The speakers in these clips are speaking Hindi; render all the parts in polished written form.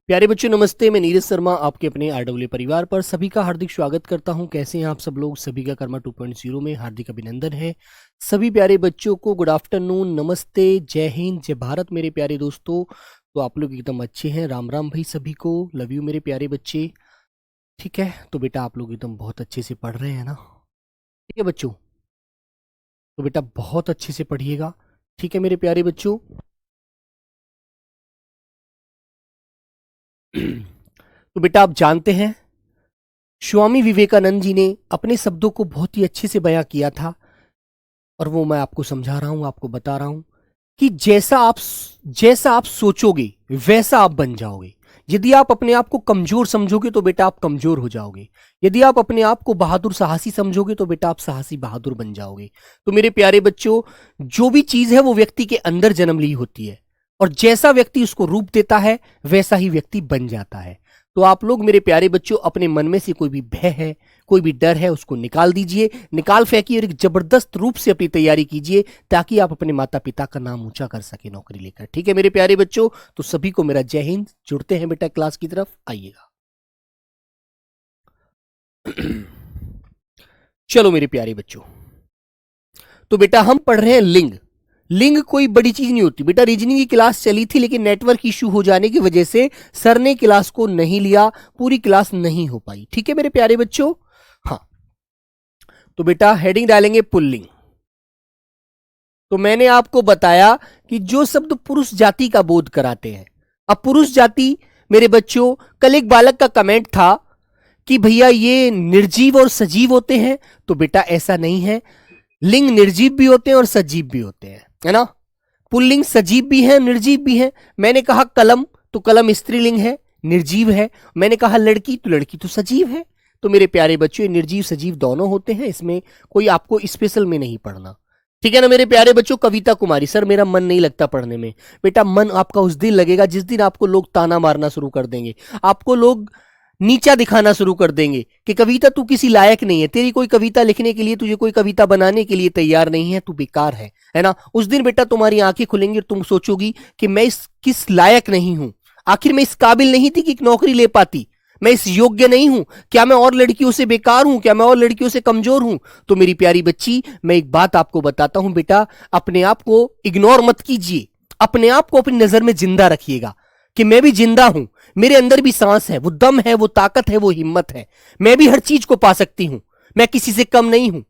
प्यारे बच्चों नमस्ते। मैं नीरज शर्मा आपके अपने आरडब्ल्यू परिवार पर सभी का हार्दिक स्वागत करता हूं। कैसे हैं आप सब लोग? सभी का कर्मा 2.0 में हार्दिक अभिनंदन है। सभी प्यारे बच्चों को गुड आफ्टरनून, नमस्ते, जय हिंद, जय भारत मेरे प्यारे दोस्तों। तो आप लोग एकदम अच्छे हैं। राम राम भाई, सभी को लव यू मेरे प्यारे बच्चे। ठीक है, तो बेटा आप लोग एकदम बहुत अच्छे से पढ़ रहे हैं ना? ठीक है बच्चों, तो बेटा बहुत अच्छे से पढ़िएगा। ठीक है मेरे प्यारे बच्चों। तो बेटा आप जानते हैं स्वामी विवेकानंद जी ने अपने शब्दों को बहुत ही अच्छे से बयां किया था, और वो मैं आपको समझा रहा हूं, आपको बता रहा हूं कि जैसा आप सोचोगे वैसा आप बन जाओगे। यदि आप अपने आप को कमजोर समझोगे तो बेटा आप कमजोर हो जाओगे। यदि आप अपने आप को बहादुर साहसी समझोगे तो बेटा आप साहसी बहादुर बन जाओगे। तो मेरे प्यारे बच्चों, जो भी चीज है वो व्यक्ति के अंदर जन्म ली होती है, और जैसा व्यक्ति उसको रूप देता है वैसा ही व्यक्ति बन जाता है। तो आप लोग मेरे प्यारे बच्चों अपने मन में से कोई भी भय है, कोई भी डर है, उसको निकाल दीजिए, निकाल फेंकिए और एक जबरदस्त रूप से अपनी तैयारी कीजिए, ताकि आप अपने माता पिता का नाम ऊंचा कर सके नौकरी लेकर। ठीक है मेरे प्यारे बच्चों, तो सभी को मेरा जय हिंद। जुड़ते हैं बेटा क्लास की तरफ, आइएगा। चलो मेरे प्यारे बच्चों, तो बेटा हम पढ़ रहे हैं लिंग। लिंग कोई बड़ी चीज नहीं होती बेटा। रीजनिंग की क्लास चली थी, लेकिन नेटवर्क इश्यू हो जाने की वजह से सर ने क्लास को नहीं लिया, पूरी क्लास नहीं हो पाई। ठीक है मेरे प्यारे बच्चों। हाँ, तो बेटा हेडिंग डालेंगे पुल्लिंग। तो मैंने आपको बताया कि जो शब्द पुरुष जाति का बोध कराते हैं। अब पुरुष जाति मेरे बच्चों, कल एक बालक का कमेंट था कि भैया ये निर्जीव और सजीव होते हैं। तो बेटा ऐसा नहीं है। लिंग निर्जीव भी होते हैं और सजीव भी होते हैं, है ना? पुल्लिंग सजीव भी है, निर्जीव भी है। मैंने कहा कलम, तो कलम स्त्रीलिंग है, निर्जीव है। मैंने कहा लड़की, तो लड़की तो सजीव है। तो मेरे प्यारे बच्चों, ये निर्जीव सजीव दोनों होते हैं, इसमें कोई आपको स्पेशल में नहीं पढ़ना। ठीक है ना मेरे प्यारे बच्चों। कविता कुमारी, सर मेरा मन नहीं लगता पढ़ने में। बेटा मन आपका उस दिन लगेगा जिस दिन आपको लोग ताना मारना शुरू कर देंगे, आपको लोग नीचा दिखाना शुरू कर देंगे कि कविता तू किसी लायक नहीं है, तेरी कोई कविता लिखने के लिए, तुझे कोई कविता बनाने के लिए तैयार नहीं है, तू बेकार है ना? उस दिन बेटा तुम्हारी आंखें खुलेंगी और तुम सोचोगी कि मैं इस किस लायक नहीं हूं। आखिर मैं इस काबिल नहीं थी कि एक नौकरी ले पाती। मैं इस योग्य नहीं हूं। क्या मैं और लड़कियों से बेकार हूं? क्या मैं और लड़कियों से कमजोर हूं? तो मेरी प्यारी बच्ची, मैं एक बात आपको बताता हूं बेटा, अपने आप को इग्नोर मत कीजिए। अपने आप को अपनी नजर में जिंदा रखिएगा कि मैं भी जिंदा हूं, मेरे अंदर भी सांस है, वो दम है, वो ताकत है, वो हिम्मत है। मैं भी हर चीज को पा सकती हूं। मैं किसी से कम नहीं हूं।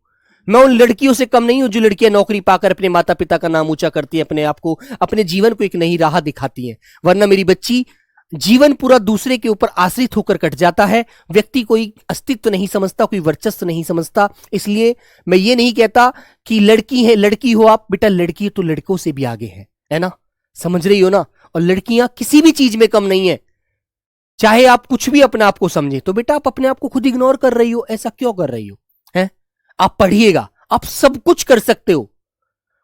मैं उन लड़कियों से कम नहीं हूं जो लड़कियां नौकरी पाकर अपने माता पिता का नाम ऊंचा करती हैं, अपने आप को, अपने जीवन को एक नई राह दिखाती हैं। वरना मेरी बच्ची, जीवन पूरा दूसरे के ऊपर आश्रित होकर कट जाता है। व्यक्ति कोई अस्तित्व नहीं समझता, कोई वर्चस्व नहीं समझता। इसलिए मैं ये नहीं कहता कि लड़की है, लड़की हो आप बेटा, लड़की तो लड़कों से भी आगे है ना? समझ रही हो ना? और लड़कियां किसी भी चीज में कम नहीं है। चाहे आप कुछ भी अपने आप को समझे, तो बेटा आप अपने आप को खुद इग्नोर कर रही हो। ऐसा क्यों कर रही हो? हैं? आप पढ़िएगा, आप सब कुछ कर सकते हो।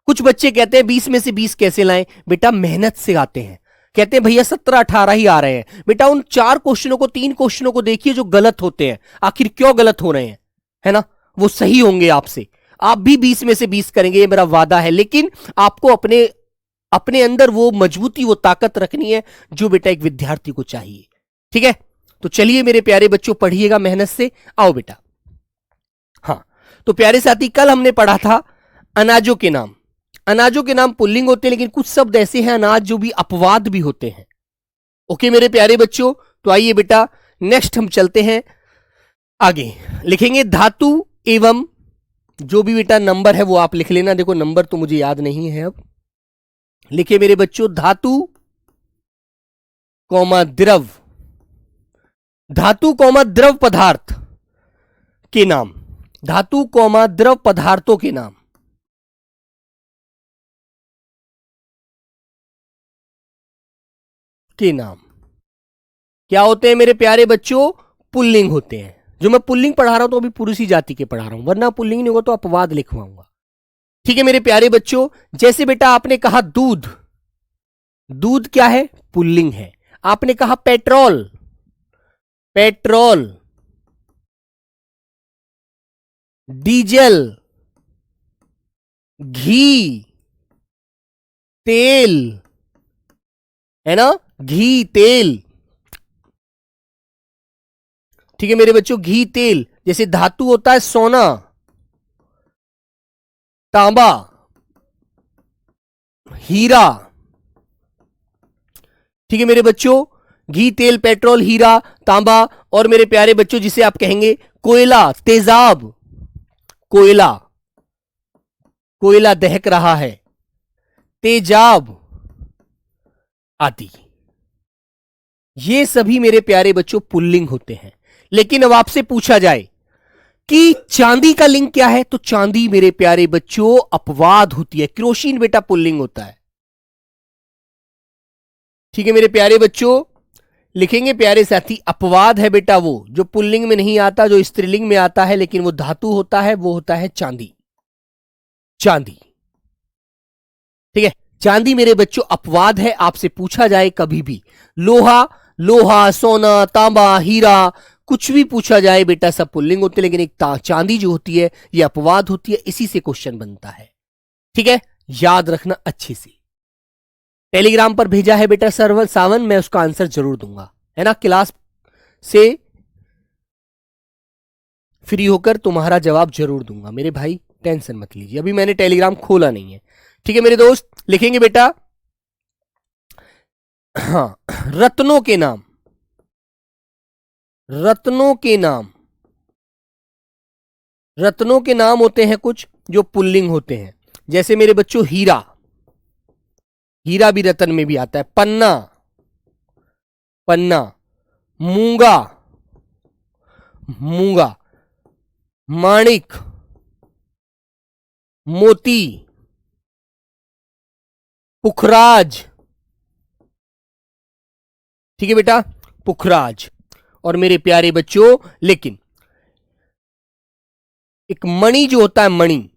कुछ बच्चे कहते हैं 20 में से 20 कैसे लाएं? बेटा मेहनत से आते हैं। कहते हैं भैया 17-18 ही आ रहे हैं। बेटा उन 4 क्वेश्चनों को, 3 क्वेश्चनों को देखिए जो गलत होते हैं। आखिर क्यों गलत हो रहे हैं? है ना? वो सही होंगे आपसे। आप भी 20 में से 20 करेंगे, ये मेरा वादा है। लेकिन आपको अपने अपने अंदर वो मजबूती, वो ताकत रखनी है जो बेटा एक विद्यार्थी को चाहिए। ठीक है, तो चलिए मेरे प्यारे बच्चों, पढ़िएगा मेहनत से। आओ बेटा। हाँ, तो प्यारे साथी, कल हमने पढ़ा था अनाजों के नाम। अनाजों के नाम पुल्लिंग होते हैं, लेकिन कुछ शब्द ऐसे हैं अनाज जो भी अपवाद भी होते हैं। ओके मेरे प्यारे बच्चों, तो आइए बेटा नेक्स्ट हम चलते हैं आगे। लिखेंगे धातु एवं, जो भी बेटा नंबर है वो आप लिख लेना। देखो नंबर तो मुझे याद नहीं है अब। लिखे मेरे बच्चों धातु कौमा द्रव, धातु कौमा द्रव पदार्थ के नाम, धातु कौमा द्रव पदार्थों के नाम। के नाम क्या होते हैं मेरे प्यारे बच्चों? पुल्लिंग होते हैं। जो मैं पुल्लिंग पढ़ा रहा हूं तो अभी पुरुष ही जाति के पढ़ा रहा हूं, वरना पुल्लिंग नहीं होगा तो अपवाद लिखवाऊंगा। ठीक है मेरे प्यारे बच्चों, जैसे बेटा आपने कहा दूध, दूध क्या है? पुल्लिंग है। आपने कहा पेट्रोल, पेट्रोल। डीजल, घी, तेल, है ना? घी, तेल, ठीक है मेरे बच्चों, घी तेल, जैसे धातु होता है सोना, तांबा, हीरा। ठीक है मेरे बच्चों, घी तेल पेट्रोल हीरा तांबा, और मेरे प्यारे बच्चों जिसे आप कहेंगे कोयला, तेजाब, कोयला, कोयला दहक रहा है, तेजाब आदि। ये सभी मेरे प्यारे बच्चों पुल्लिंग होते हैं। लेकिन अब आपसे पूछा जाए कि चांदी का लिंग क्या है, तो चांदी मेरे प्यारे बच्चों अपवाद होती है। केरोसिन बेटा पुल्लिंग होता है। ठीक है मेरे प्यारे बच्चों, लिखेंगे प्यारे साथी, अपवाद है बेटा वो जो पुल्लिंग में नहीं आता, जो स्त्रीलिंग में आता है, लेकिन वो धातु होता है, वो होता है चांदी। चांदी, ठीक है, चांदी मेरे बच्चों अपवाद है। आपसे पूछा जाए कभी भी लोहा, लोहा, सोना, तांबा, हीरा, कुछ भी पूछा जाए बेटा सब पुल्लिंग होते हैं, लेकिन एक चांदी जो होती है ये अपवाद होती है। इसी से क्वेश्चन बनता है। ठीक है, याद रखना अच्छे से। टेलीग्राम पर भेजा है बेटा सर्वर सावन, मैं उसका आंसर जरूर दूंगा, है ना। क्लास से फ्री होकर तुम्हारा जवाब जरूर दूंगा मेरे भाई, टेंशन मत लीजिए। अभी मैंने टेलीग्राम खोला नहीं है। ठीक है मेरे दोस्त, लिखेंगे बेटा, हाँ, रत्नों के नाम, रत्नों के नाम, रत्नों के नाम होते हैं कुछ जो पुल्लिंग होते हैं। जैसे मेरे बच्चों हीरा, हीरा भी रत्न में भी आता है। पन्ना, पन्ना, मूंगा, मूंगा, माणिक, मोती, पुखराज। ठीक है बेटा, पुखराज। और मेरे प्यारे बच्चों, लेकिन एक मणि जो होता है, मणि,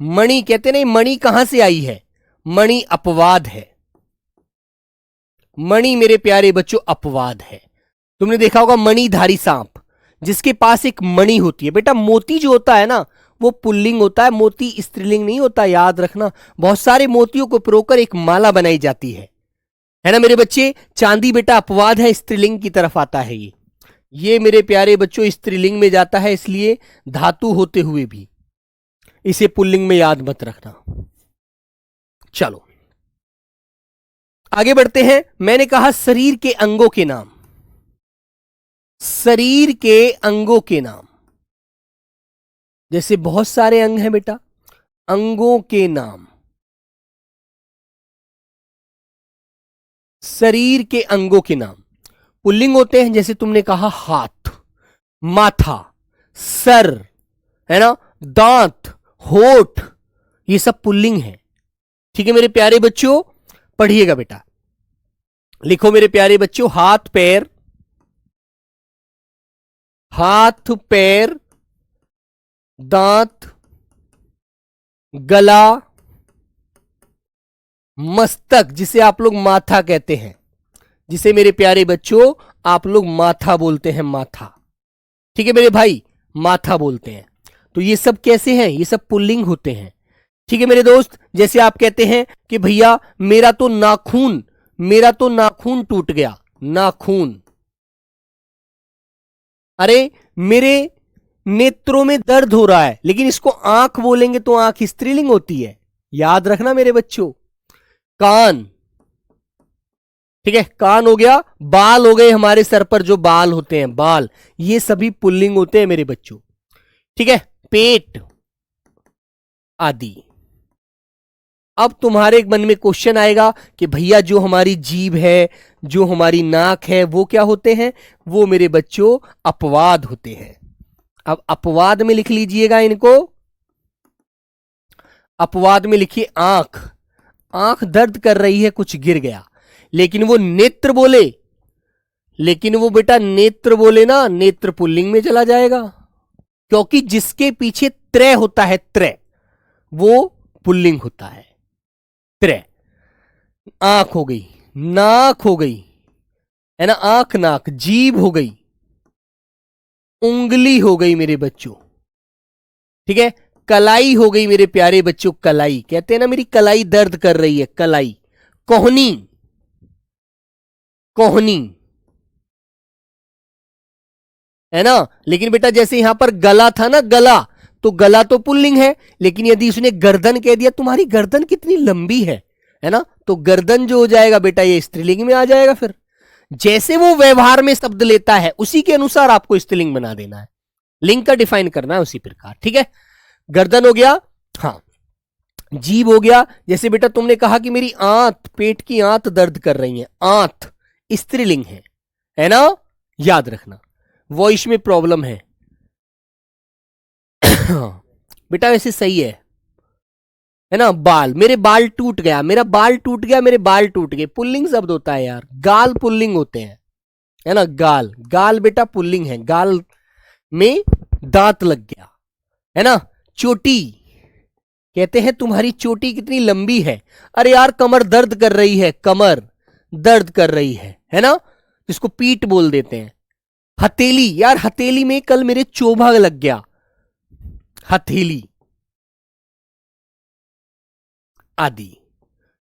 मणि कहते नहीं, मणि कहां से आई है, मणि अपवाद है। मणि मेरे प्यारे बच्चों अपवाद है। तुमने देखा होगा मणिधारी सांप, जिसके पास एक मणि होती है। बेटा मोती जो होता है ना, वो पुल्लिंग होता है, मोती स्त्रीलिंग नहीं होता, याद रखना। बहुत सारे मोतियों को पिरोकर एक माला बनाई जाती है ना मेरे बच्चे। चांदी बेटा अपवाद है, स्त्रीलिंग की तरफ आता है। ये मेरे प्यारे बच्चों स्त्रीलिंग में जाता है, इसलिए धातु होते हुए भी इसे पुल्लिंग में याद मत रखना। चलो आगे बढ़ते हैं। मैंने कहा शरीर के अंगों के नाम, शरीर के अंगों के नाम, जैसे बहुत सारे अंग हैं बेटा, अंगों के नाम, शरीर के अंगों के नाम पुल्लिंग होते हैं। जैसे तुमने कहा हाथ, माथा, सर, है ना, दांत, होठ, ये सब पुल्लिंग है। ठीक है मेरे प्यारे बच्चों, पढ़िएगा बेटा, लिखो मेरे प्यारे बच्चों, हाथ पैर, हाथ पैर, दांत, गला, मस्तक, जिसे आप लोग माथा कहते हैं, जिसे मेरे प्यारे बच्चों आप लोग माथा बोलते हैं, माथा। ठीक है मेरे भाई, माथा बोलते हैं। तो ये सब कैसे हैं, ये सब पुल्लिंग होते हैं। ठीक है मेरे दोस्त, जैसे आप कहते हैं कि भैया मेरा तो नाखून, मेरा तो नाखून टूट गया, नाखून। अरे मेरे नेत्रों में दर्द हो रहा है, लेकिन इसको आंख बोलेंगे तो आंख स्त्रीलिंग होती है, याद रखना मेरे बच्चों। कान, ठीक है, कान हो गया। बाल हो गए, हमारे सर पर जो बाल होते हैं, बाल, ये सभी पुल्लिंग होते हैं मेरे बच्चों। ठीक है, पेट आदि। अब तुम्हारे मन में क्वेश्चन आएगा कि भैया जो हमारी जीभ है, जो हमारी नाक है, वो क्या होते हैं, वो मेरे बच्चों अपवाद होते हैं। अब अपवाद में लिख लीजिएगा इनको। अपवाद में लिखिए आंख, आंख दर्द कर रही है, कुछ गिर गया, लेकिन वो नेत्र बोले, लेकिन वो बेटा नेत्र बोले ना, नेत्र पुल्लिंग में चला जाएगा, क्योंकि जिसके पीछे त्रय होता है, त्रय, वो पुल्लिंग होता है। त्रय, आंख हो गई, नाक हो गई, है ना, आंख, नाक, जीभ हो गई, उंगली हो गई मेरे बच्चों। ठीक है, कलाई हो गई मेरे प्यारे बच्चों, कलाई, कहते हैं ना मेरी कलाई दर्द कर रही है, कलाई। कोहनी, कोहनी, है ना। लेकिन बेटा जैसे यहां पर गला था ना, गला, तो गला तो पुल्लिंग है, लेकिन यदि उसने गर्दन कह दिया, तुम्हारी गर्दन कितनी लंबी है ना, तो गर्दन जो हो जाएगा बेटा ये स्त्रीलिंग में आ जाएगा। फिर जैसे वो व्यवहार में शब्द लेता है उसी के अनुसार आपको स्त्रीलिंग बना देना है, लिंग का डिफाइन करना है उसी प्रकार। ठीक है, गर्दन हो गया। हाँ, जीभ हो गया। जैसे बेटा तुमने कहा कि मेरी आंत, पेट की आंत दर्द कर रही है, आंत स्त्रीलिंग है ना, याद रखना। वॉइस में प्रॉब्लम है बेटा वैसे सही है ना। बाल, मेरे बाल टूट गया, मेरा बाल टूट गया, मेरे बाल टूट गए, पुल्लिंग शब्द होता है यार। गाल पुल्लिंग होते हैं, है ना। गाल, गाल बेटा पुल्लिंग है, गाल में दांत लग गया, है ना। चोटी, कहते हैं तुम्हारी चोटी कितनी लंबी है। अरे यार कमर दर्द कर रही है, कमर दर्द कर रही है ना, जिसको पीठ बोल देते हैं। हथेली, यार हथेली में कल मेरे चोभा लग गया, हथेली आदि।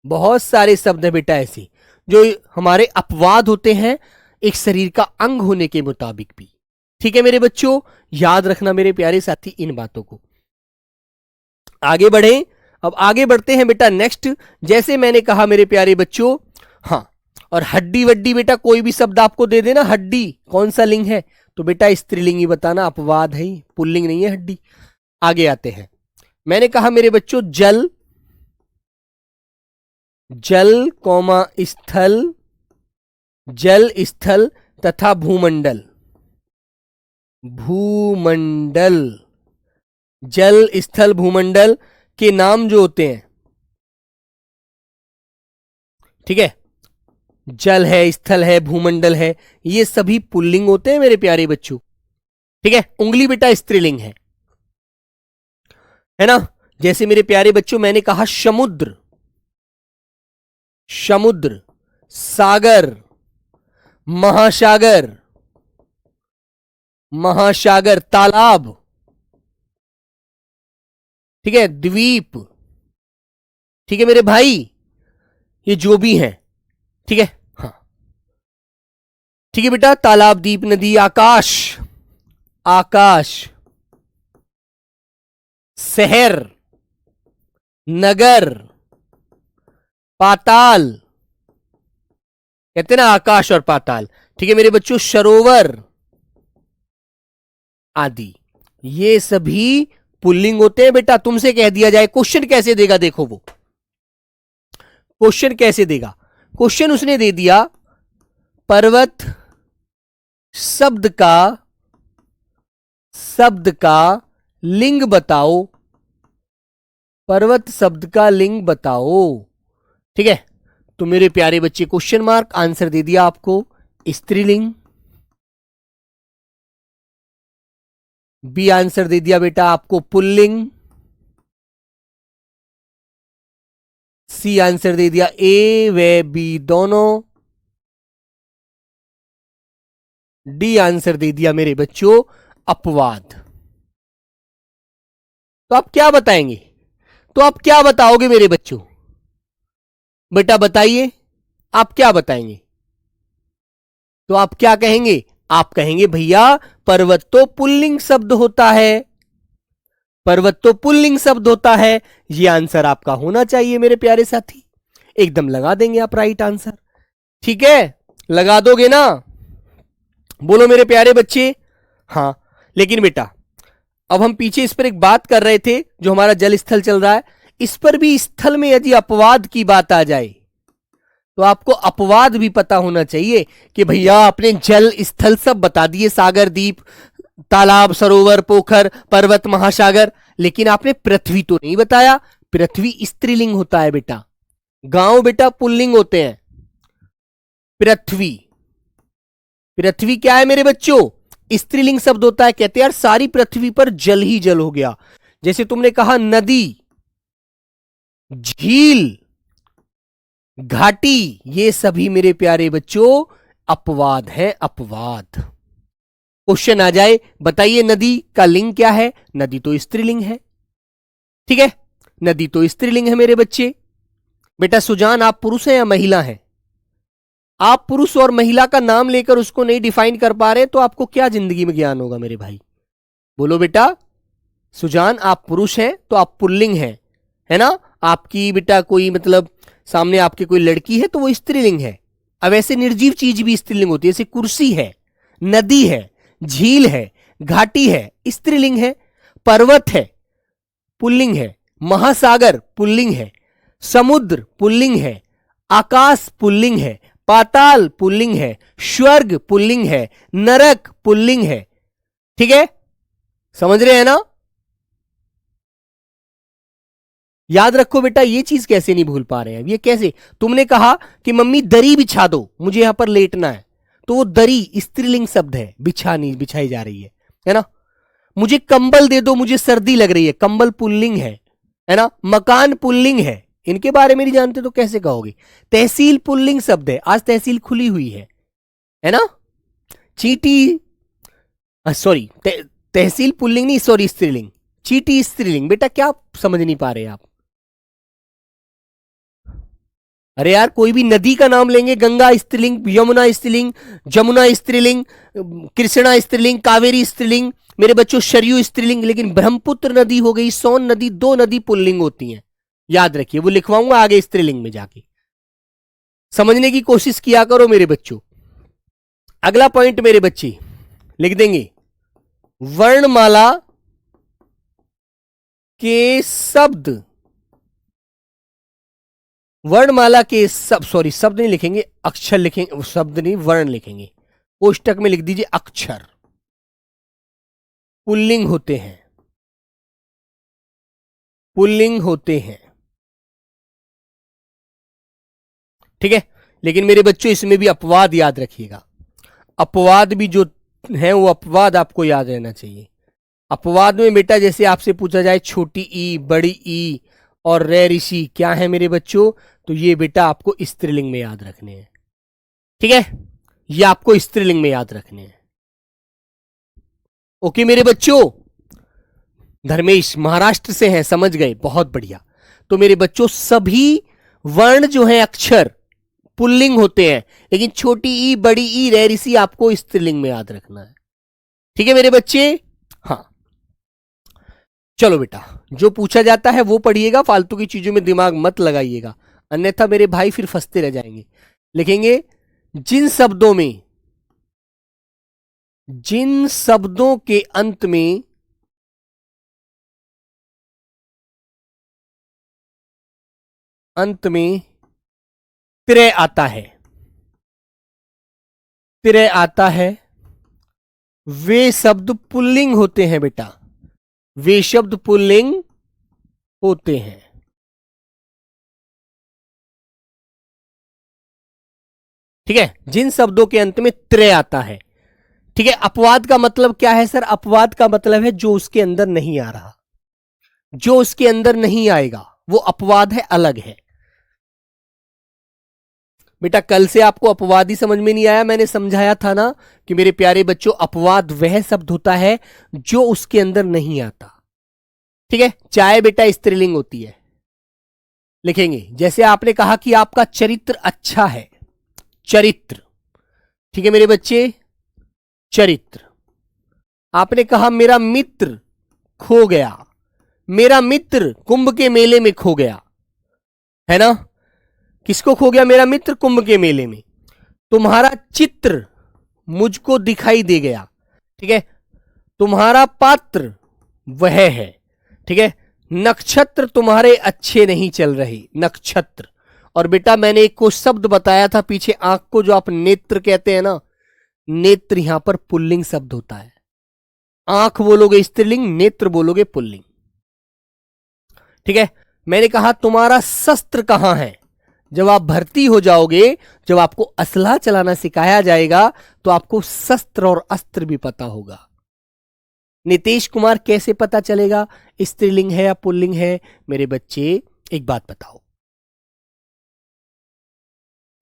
बहुत सारे शब्द है बेटा ऐसे जो हमारे अपवाद होते हैं एक शरीर का अंग होने के मुताबिक भी। ठीक है मेरे बच्चों, याद रखना मेरे प्यारे साथी इन बातों को। आगे बढ़े, अब आगे बढ़ते हैं बेटा नेक्स्ट। जैसे मैंने कहा मेरे प्यारे बच्चों, हाँ, और हड्डी वड्डी बेटा कोई भी शब्द आपको दे देना, हड्डी कौन सा लिंग है, तो बेटा स्त्रीलिंग ही बताना, अपवाद है, पुल्लिंग नहीं है हड्डी। आगे आते हैं, मैंने कहा मेरे बच्चों जल, जल कौमा स्थल, जल स्थल तथा भूमंडल, भूमंडल, जल स्थल भूमंडल के नाम जो होते हैं, ठीक है, जल है, स्थल है, भूमंडल है, ये सभी पुल्लिंग होते हैं मेरे प्यारे बच्चों। ठीक है, उंगली बेटा स्त्रीलिंग है ना। जैसे मेरे प्यारे बच्चों मैंने कहा समुद्र, समुद्र, सागर, महासागर, महासागर, तालाब, ठीक है, द्वीप, ठीक है मेरे भाई, ये जो भी हैं, ठीक है। हाँ ठीक है बेटा, तालाब, द्वीप, नदी, आकाश, आकाश, शहर, नगर, पाताल, कहते हैं ना आकाश और पाताल, ठीक है मेरे बच्चों, सरोवर आदि, ये सभी पुल्लिंग होते हैं बेटा। तुमसे कह दिया जाए, क्वेश्चन कैसे देगा, देखो वो क्वेश्चन कैसे देगा। क्वेश्चन उसने दे दिया पर्वत शब्द का लिंग बताओ, पर्वत शब्द का लिंग बताओ। ठीक है, तो मेरे प्यारे बच्चे क्वेश्चन मार्क, आंसर दे दिया आपको स्त्रीलिंग। बी आंसर दे दिया बेटा आपको पुल्लिंग। सी आंसर दे दिया ए व बी दोनों। डी आंसर दे दिया मेरे बच्चों अपवाद। तो आप क्या बताएंगे, तो आप क्या बताओगे मेरे बच्चों, बेटा बताइए आप क्या बताएंगे। तो आप क्या कहेंगे, आप कहेंगे भैया पर्वत तो पुल्लिंग शब्द होता है, पर्वत तो पुल्लिंग शब्द होता है। यह आंसर आपका होना चाहिए मेरे प्यारे साथी, एकदम लगा देंगे आप राइट आंसर। ठीक है, लगा दोगे ना, बोलो मेरे प्यारे बच्चे। हाँ, लेकिन बेटा अब हम पीछे इस पर एक बात कर रहे थे, जो हमारा जल स्थल चल रहा है, इस पर भी स्थल में यदि अपवाद की बात आ जाए तो आपको अपवाद भी पता होना चाहिए कि भैया आपने जल स्थल सब बता दिए, सागर, द्वीप, तालाब, सरोवर, पोखर, पर्वत, महासागर, लेकिन आपने पृथ्वी तो नहीं बताया। पृथ्वी स्त्रीलिंग होता है बेटा, गांव बेटा पुल्लिंग होते हैं। पृथ्वी, पृथ्वी क्या है मेरे बच्चों, स्त्रीलिंग शब्द होता है। कहते हैं यार सारी पृथ्वी पर जल ही जल हो गया। जैसे तुमने कहा नदी, झील, घाटी, ये सभी मेरे प्यारे बच्चों अपवाद है, अपवाद। क्वेश्चन आ जाए, बताइए नदी का लिंग क्या है, नदी तो स्त्रीलिंग है। ठीक है, नदी तो स्त्रीलिंग है मेरे बच्चे। बेटा सुजान आप पुरुष हैं या महिला हैं, आप पुरुष और महिला का नाम लेकर उसको नहीं डिफाइन कर पा रहे तो आपको क्या जिंदगी में ज्ञान होगा मेरे भाई? बोलो बेटा। सुजान, आप पुरुष हैं तो आप पुल्लिंग हैं, है ना? आपकी बेटा कोई मतलब सामने आपके कोई लड़की है तो वो स्त्रीलिंग है। अब ऐसे निर्जीव चीज भी स्त्रीलिंग होती है, जैसे कुर्सी है, नदी है, झील है, घाटी है, स्त्रीलिंग है। पर्वत है, पुल्लिंग है। महासागर पुल्लिंग है। समुद्र पुल्लिंग है। आकाश पुल्लिंग है। पाताल पुल्लिंग है। स्वर्ग पुल्लिंग है। नरक पुल्लिंग है। ठीक है, समझ रहे हैं ना? याद रखो बेटा, ये चीज कैसे नहीं भूल पा रहे हैं? ये कैसे? तुमने कहा कि मम्मी दरी बिछा दो, मुझे यहां पर लेटना है, तो वो दरी स्त्रीलिंग शब्द है, बिछाई जा रही है ना? मुझे कंबल दे दो, मुझे सर्दी लग रही है, कंबल पुल्लिंग है ना? मकान पुल्लिंग है। इनके बारे में नहीं जानते तो कैसे कहोगे? तहसील पुल्लिंग शब्द है, आज तहसील खुली हुई है ना? चीटी, सॉरी, तहसील पुल्लिंग नहीं, सॉरी स्त्रीलिंग। चीटी स्त्रीलिंग। बेटा क्या समझ नहीं पा रहे आप? अरे यार, कोई भी नदी का नाम लेंगे, गंगा स्त्रीलिंग, यमुना स्त्रीलिंग, जमुना स्त्रीलिंग, कृष्णा स्त्रीलिंग, कावेरी स्त्रीलिंग, मेरे बच्चों सरयू स्त्रीलिंग, लेकिन ब्रह्मपुत्र नदी हो गई, सोन नदी, दो नदी पुल्लिंग होती हैं। याद रखिए, वो लिखवाऊंगा आगे स्त्रीलिंग में जाके। समझने की कोशिश किया करो मेरे बच्चों। अगला पॉइंट मेरे बच्चे लिख देंगे, वर्णमाला के शब्द, वर्णमाला के शब्द नहीं लिखेंगे, अक्षर लिखेंगे, शब्द नहीं वर्ण लिखेंगे। कोष्टक में लिख दीजिए अक्षर पुल्लिंग होते हैं, पुल्लिंग होते हैं। ठीक है, लेकिन मेरे बच्चों इसमें भी अपवाद याद रखिएगा। अपवाद भी जो है वो अपवाद आपको याद रहना चाहिए। अपवाद में बेटा जैसे आपसे पूछा जाए छोटी ई, बड़ी ई और रे ऋषि क्या है मेरे बच्चों, तो ये बेटा आपको स्त्रीलिंग में याद रखने हैं। ठीक है, ये आपको स्त्रीलिंग में याद रखने हैं। ओके मेरे बच्चों। धर्मेश महाराष्ट्र से हैं, समझ गए, बहुत बढ़िया। तो मेरे बच्चों सभी वर्ण जो है अक्षर पुल्लिंग होते हैं, लेकिन छोटी ई, बड़ी ई, रे ऋषि आपको स्त्रीलिंग में याद रखना है। ठीक है मेरे बच्चे? हाँ, चलो बेटा, जो पूछा जाता है वो पढ़िएगा, फालतू की चीजों में दिमाग मत लगाइएगा, अन्यथा मेरे भाई फिर फंसते रह जाएंगे। लिखेंगे, जिन शब्दों के अंत में तिरय आता है, तिरय आता है, वे शब्द पुल्लिंग होते हैं बेटा, वे शब्द पुल्लिंग होते हैं। ठीक है, जिन शब्दों के अंत में त्रय आता है। ठीक है, अपवाद का मतलब क्या है सर? अपवाद का मतलब है जो उसके अंदर नहीं आ रहा, जो उसके अंदर नहीं आएगा वो अपवाद है, अलग है। बेटा कल से आपको अपवाद ही समझ में नहीं आया? मैंने समझाया था ना कि मेरे प्यारे बच्चों, अपवाद वह शब्द होता है जो उसके अंदर नहीं आता। ठीक है, चाहे बेटा स्त्रीलिंग होती है। लिखेंगे, जैसे आपने कहा कि आपका चरित्र अच्छा है, चरित्र। ठीक है मेरे बच्चे, चरित्र। आपने कहा मेरा मित्र खो गया, मेरा मित्र कुंभ के मेले में खो गया, है ना? किसको खो गया? मेरा मित्र कुंभ के मेले में। तुम्हारा चित्र मुझको दिखाई दे गया। ठीक है, तुम्हारा पात्र वह है। ठीक है, नक्षत्र तुम्हारे अच्छे नहीं चल रहे, नक्षत्र। और बेटा मैंने एक को शब्द बताया था पीछे, आंख को जो आप नेत्र कहते हैं ना, नेत्र यहां पर पुल्लिंग शब्द होता है। आंख बोलोगे स्त्रीलिंग, नेत्र बोलोगे पुल्लिंग। ठीक है, मैंने कहा तुम्हारा शस्त्र कहां है? जब आप भर्ती हो जाओगे, जब आपको असलहा चलाना सिखाया जाएगा तो आपको शस्त्र और अस्त्र भी पता होगा। नीतीश कुमार कैसे पता चलेगा स्त्रीलिंग है या पुल्लिंग है? मेरे बच्चे एक बात बताओ,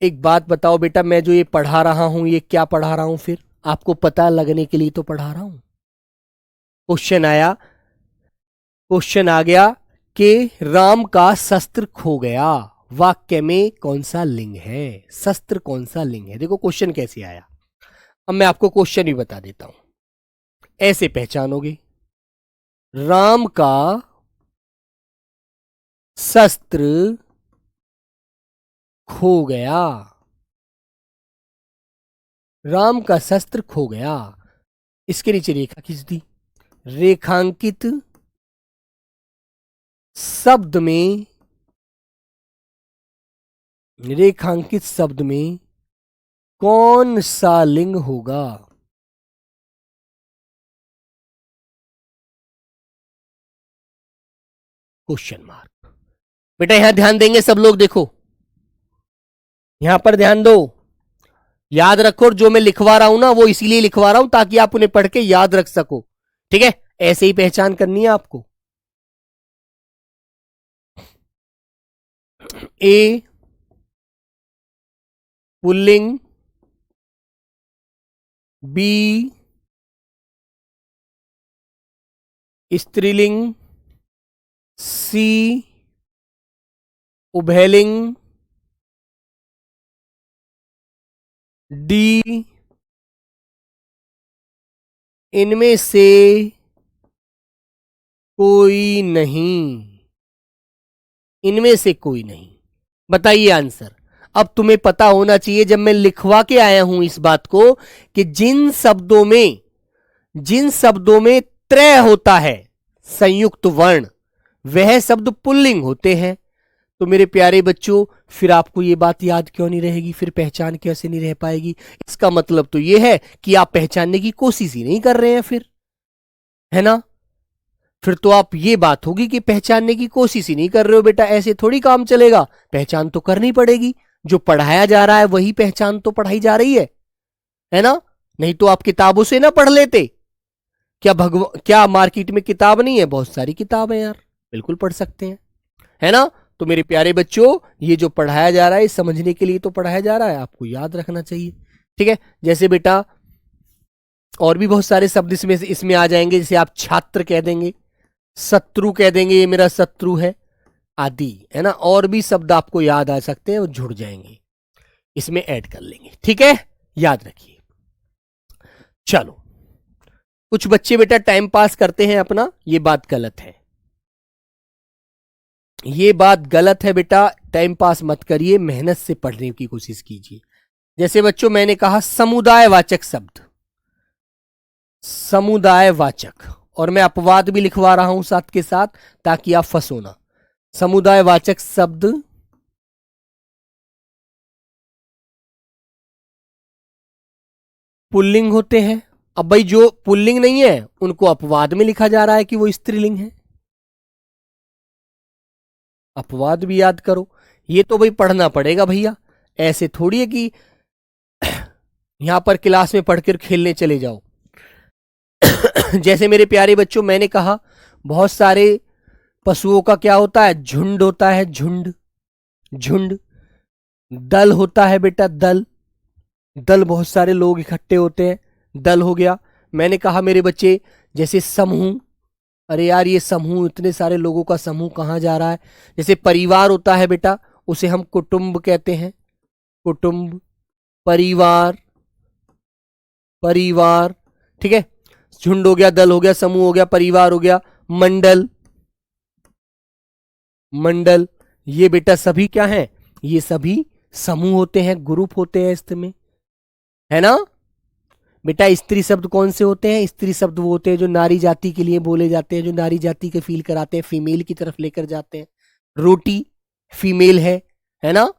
एक बात बताओ बेटा, मैं जो ये पढ़ा रहा हूं ये क्या पढ़ा रहा हूं? फिर आपको पता लगने के लिए तो पढ़ा रहा हूं। क्वेश्चन आया, क्वेश्चन आ गया कि राम का शस्त्र खो गया, वाक्य में कौन सा लिंग है, शस्त्र कौन सा लिंग है। देखो क्वेश्चन कैसे आया, अब मैं आपको क्वेश्चन भी बता देता हूं। ऐसे पहचानोगे, राम का शस्त्र खो गया, राम का शस्त्र खो गया। इसके नीचे रेखा खींच दी, रेखांकित शब्द में, रेखांकित शब्द में कौन सा लिंग होगा। Question mark. बेटा यहां ध्यान देंगे सब लोग, देखो यहां पर ध्यान दो, याद रखो। और जो मैं लिखवा रहा हूं ना वो इसीलिए लिखवा रहा हूं ताकि आप उन्हें पढ़ के याद रख सको, ठीक है। ऐसे ही पहचान करनी है आपको। ए पुल्लिंग, बी स्त्रीलिंग, सी उभयलिंग, डी इनमें से कोई नहीं, इनमें से कोई नहीं। बताइए आंसर। अब तुम्हें पता होना चाहिए जब मैं लिखवा के आया हूं इस बात को कि जिन शब्दों में त्रय होता है, संयुक्त वर्ण, वह शब्द पुल्लिंग होते हैं। तो मेरे प्यारे बच्चों फिर आपको यह बात याद क्यों नहीं रहेगी, फिर पहचान कैसे नहीं रह पाएगी। इसका मतलब तो यह है कि आप पहचानने की कोशिश ही नहीं कर रहे हैं, फिर है ना। फिर तो आप ये बात होगी कि पहचानने की कोशिश ही नहीं कर रहे हो। बेटा ऐसे थोड़ी काम चलेगा, पहचान तो करनी पड़ेगी। जो पढ़ाया जा रहा है वही पहचान तो पढ़ाई जा रही है ना। नहीं तो आप किताबों से ना पढ़ लेते क्या? क्या मार्केट में किताब नहीं है? बहुत सारी किताब है यार, बिल्कुल पढ़ सकते हैं, है ना। तो मेरे प्यारे बच्चों ये जो पढ़ाया जा रहा है समझने के लिए तो पढ़ाया जा रहा है, आपको याद रखना चाहिए, ठीक है। जैसे बेटा और भी बहुत सारे शब्द इसमें आ जाएंगे, जैसे आप छात्र कह देंगे, शत्रु कह देंगे, ये मेरा शत्रु है आदि, है ना। और भी शब्द आपको याद आ सकते हैं, वो जुड़ जाएंगे, इसमें ऐड कर लेंगे, ठीक है। याद रखिए। चलो कुछ बच्चे बेटा टाइम पास करते हैं अपना, ये बात गलत है, ये बात गलत है बेटा। टाइम पास मत करिए, मेहनत से पढ़ने की कोशिश कीजिए। जैसे बच्चों मैंने कहा समुदायवाचक शब्द, समुदायवाचक, और मैं अपवाद भी लिखवा रहा हूं साथ के साथ ताकि आप फंसो ना। समुदायवाचक शब्द पुल्लिंग होते हैं। अब भाई जो पुल्लिंग नहीं है उनको अपवाद में लिखा जा रहा है कि वो स्त्रीलिंग है, अपवाद भी याद करो। ये तो भाई पढ़ना पड़ेगा भैया, ऐसे थोड़ी है कि यहां पर क्लास में पढ़कर खेलने चले जाओ। जैसे मेरे प्यारे बच्चों मैंने कहा बहुत सारे पशुओं का क्या होता है? झुंड होता है, झुंड, झुंड। दल होता है बेटा, दल, दल बहुत सारे लोग इकट्ठे होते हैं, दल हो गया। मैंने कहा मेरे बच्चे जैसे समूह, अरे यार ये समूह, इतने सारे लोगों का समूह कहाँ जा रहा है। जैसे परिवार होता है बेटा, उसे हम कुटुंब कहते हैं, कुटुंब, परिवार, परिवार, ठीक है। झुंड हो गया, दल हो गया, समूह हो गया, परिवार हो गया, मंडल, मंडल। ये बेटा सभी क्या है? ये सभी समूह होते हैं, ग्रुप होते हैं इसमें, है ना। बेटा स्त्री शब्द कौन से होते हैं? स्त्री शब्द वो होते हैं जो नारी जाति के लिए बोले जाते हैं, जो नारी जाति के फील कराते हैं, फीमेल की तरफ लेकर जाते हैं। रोटी फीमेल है ना,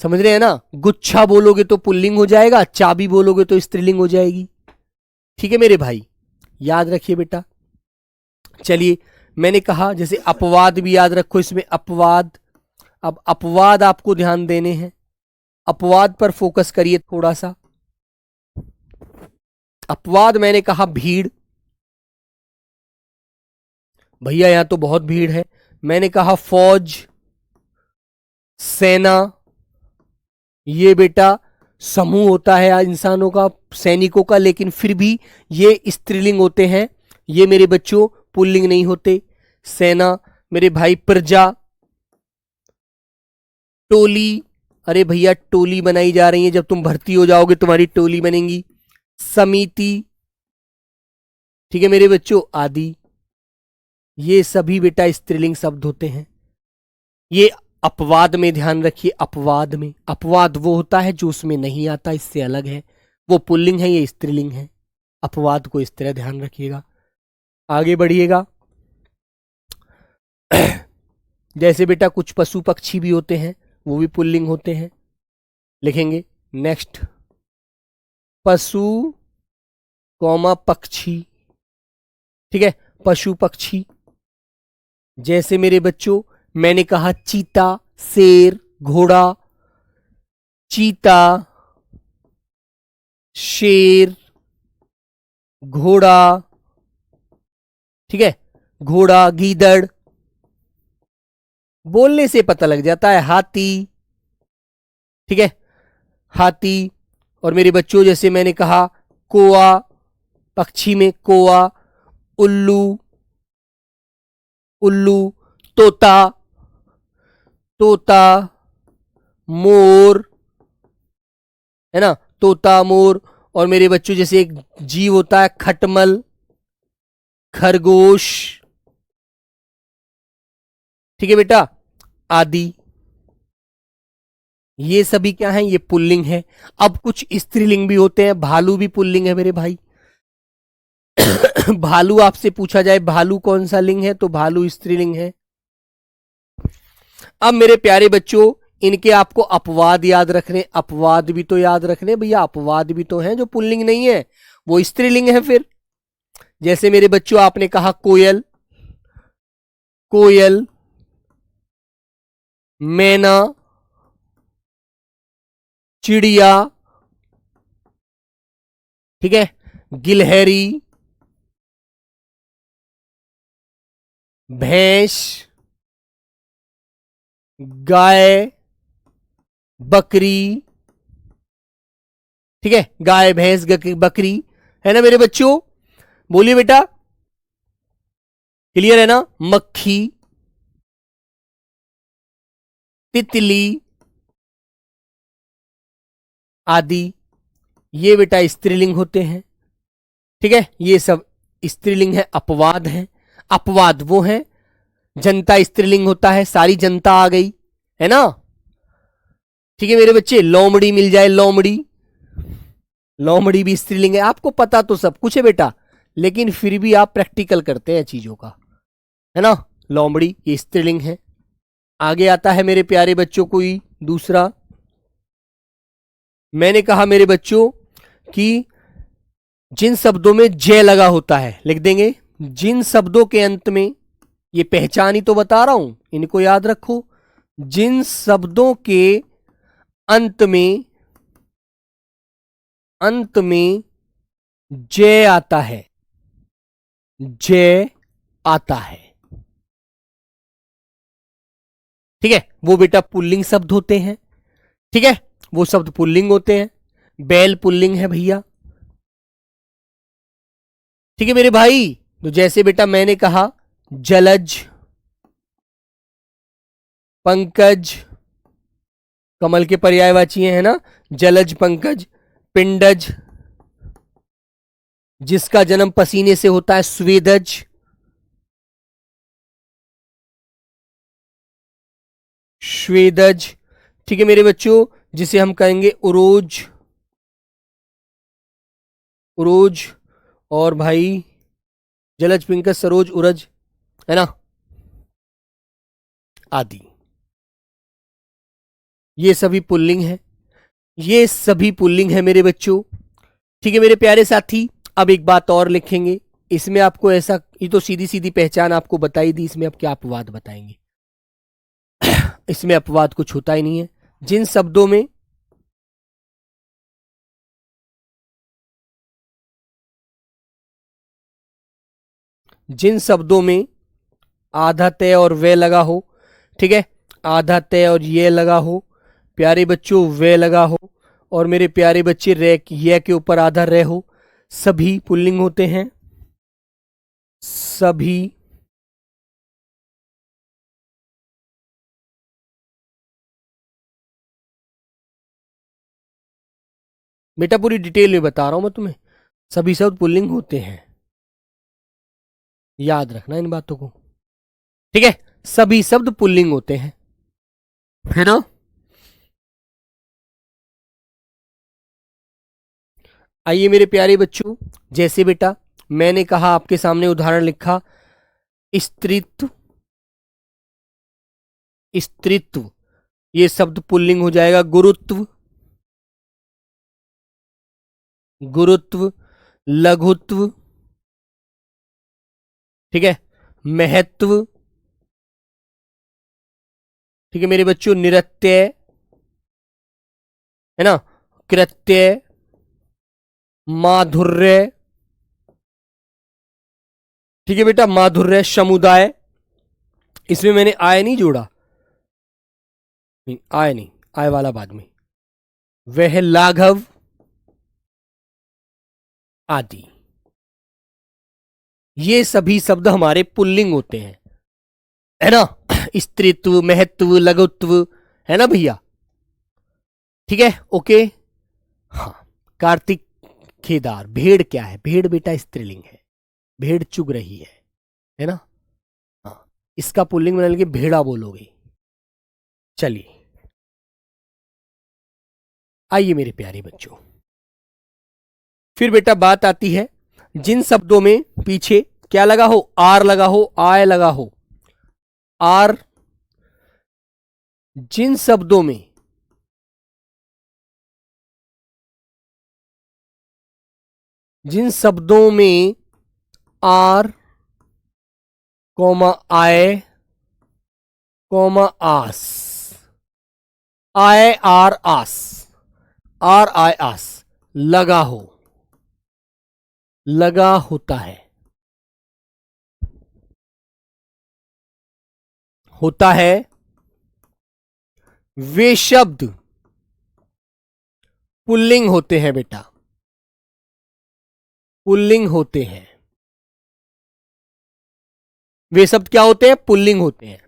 समझ रहे हैं ना। गुच्छा बोलोगे तो पुल्लिंग हो जाएगा, चाबी बोलोगे तो स्त्रीलिंग हो जाएगी, ठीक है मेरे भाई, याद रखिए बेटा। चलिए मैंने कहा जैसे अपवाद भी याद रखो, इसमें अपवाद। अब अपवाद आपको ध्यान देने हैं, अपवाद पर फोकस करिए थोड़ा सा। अपवाद मैंने कहा भीड़, भैया यहां तो बहुत भीड़ है। मैंने कहा फौज, सेना, ये बेटा समूह होता है इंसानों का, सैनिकों का, लेकिन फिर भी ये स्त्रीलिंग होते हैं, ये मेरे बच्चों पुल्लिंग नहीं होते। सेना, मेरे भाई प्रजा, टोली, अरे भैया टोली बनाई जा रही है, जब तुम भर्ती हो जाओगे तुम्हारी टोली बनेगी। समिति, ठीक है मेरे बच्चों, आदि, ये सभी बेटा स्त्रीलिंग शब्द होते हैं। ये अपवाद में ध्यान रखिए, अपवाद में, अपवाद वो होता है जो उसमें नहीं आता, इससे अलग है, वो पुल्लिंग है, ये स्त्रीलिंग है। अपवाद को इस तरह ध्यान रखिएगा। आगे बढ़िएगा। जैसे बेटा कुछ पशु पक्षी भी होते हैं, वो भी पुल्लिंग होते हैं, लिखेंगे। नेक्स्ट, पशु कौमा पक्षी, ठीक है, पशु पक्षी। जैसे मेरे बच्चों मैंने कहा चीता, शेर, घोड़ा, चीता, शेर, घोड़ा, ठीक है, घोड़ा, गीदड़, बोलने से पता लग जाता है, हाथी, ठीक है, हाथी। और मेरे बच्चों जैसे मैंने कहा कोआ, पक्षी में कोआ, उल्लू, उल्लू, तोता, तोता, मोर, है ना, तोता, मोर। और मेरे बच्चों जैसे एक जीव होता है खटमल, खरगोश, ठीक है बेटा, आदि। ये सभी क्या हैं, ये पुल्लिंग है। अब कुछ स्त्रीलिंग भी होते हैं, भालू भी पुल्लिंग है मेरे भाई। भालू आपसे पूछा जाए भालू कौन सा लिंग है, तो भालू स्त्रीलिंग है। अब मेरे प्यारे बच्चों इनके आपको अपवाद याद रखने, अपवाद भी तो याद रखने भैया, अपवाद भी तो हैं जो पुल्लिंग नहीं है, वो स्त्रीलिंग है फिर। जैसे मेरे बच्चों आपने कहा कोयल, कोयल, मैना, चिड़िया, ठीक है, गिलहरी, भैंस, गाय, बकरी, ठीक है, गाय, भैंस, बकरी, है ना मेरे बच्चों, बोलिए बेटा, क्लियर है ना। मक्खी, तितली आदि, ये बेटा स्त्रीलिंग होते हैं, ठीक है, ये सब स्त्रीलिंग है, अपवाद है। अपवाद वो है, जनता स्त्रीलिंग होता है, सारी जनता आ गई, है ना, ठीक है मेरे बच्चे। लोमड़ी मिल जाए, लोमड़ी, लोमड़ी भी स्त्रीलिंग है। आपको पता तो सब कुछ है बेटा, लेकिन फिर भी आप प्रैक्टिकल करते हैं चीजों का, है ना। लोमड़ी ये स्त्रीलिंग है। आगे आता है मेरे प्यारे बच्चों कोई दूसरा, मैंने कहा मेरे बच्चों कि जिन शब्दों में जय लगा होता है, लिख देंगे, जिन शब्दों के अंत में, ये पहचान ही तो बता रहा हूं, इनको याद रखो, जिन शब्दों के अंत में, अंत में जय आता है, जय आता है, ठीक है, वो बेटा पुल्लिंग शब्द होते हैं, ठीक है, वो शब्द पुल्लिंग होते हैं। बैल पुल्लिंग है भैया, ठीक है मेरे भाई। तो जैसे बेटा मैंने कहा जलज, पंकज, कमल के पर्यायवाची है ना, जलज, पंकज, पिंडज, जिसका जन्म पसीने से होता है, स्वेदज, स्वेदज, ठीक है मेरे बच्चों, जिसे हम कहेंगे उरोज, उरोज, और भाई जलज, पिंकज, सरोज, उरज, है ना, आदि, ये सभी पुल्लिंग है, ये सभी पुल्लिंग है मेरे बच्चों, ठीक है मेरे प्यारे साथी। अब एक बात और लिखेंगे, इसमें आपको ऐसा, ये तो सीधी सीधी पहचान आपको बताई दी, इसमें अब क्या अपवाद बताएंगे। इसमें अपवाद कुछ होता ही नहीं है। जिन शब्दों में, जिन शब्दों में आधा तय और वे लगा हो, ठीक है, आधा तय और ये लगा हो, प्यारे बच्चों वे लगा हो, और मेरे प्यारे बच्चे रे, ये के ऊपर आधा रे हो, सभी पुल्लिंग होते हैं, सभी बेटा पूरी डिटेल में बता रहा हूं मैं तुम्हें, सभी शब्द पुल्लिंग होते हैं, याद रखना इन बातों को, ठीक है। सभी शब्द पुल्लिंग होते हैं, है ना। आइए मेरे प्यारे बच्चों, जैसे बेटा मैंने कहा, आपके सामने उदाहरण लिखा, स्त्रीत्व, स्त्रीत्व, ये शब्द पुल्लिंग हो जाएगा। गुरुत्व, गुरुत्व, लघुत्व, ठीक है, महत्व, ठीक है मेरे बच्चों, निरत्य, है ना, कृत्य, माधुर्य, ठीक है बेटा, माधुर्य, समुदाय, इसमें मैंने आय नहीं जोड़ा, नहीं आय नहीं, आय वाला बाद में, वह लाघव आदि, ये सभी शब्द हमारे पुल्लिंग होते हैं, है ना। स्त्रीत्व, महत्व, लघुत्व, है ना भैया, ठीक है, ओके। हाँ, कार्तिक केदार, भेड़ क्या है? भेड़ बेटा स्त्रीलिंग है, भेड़ चुग रही है ना। हाँ, इसका पुल्लिंग बना लेंगे, भेड़ा बोलोगे। चलिए आइए मेरे प्यारे बच्चों, फिर बेटा बात आती है जिन शब्दों में पीछे क्या लगा हो, आर लगा हो, आय लगा हो, आर, जिन शब्दों में R comma I comma S, I R S, R I S लगा हो, लगा होता है, होता है, वे शब्द पुल्लिंग होते हैं बेटा, पुल्लिंग होते हैं, वे शब्द क्या होते हैं? पुल्लिंग होते हैं,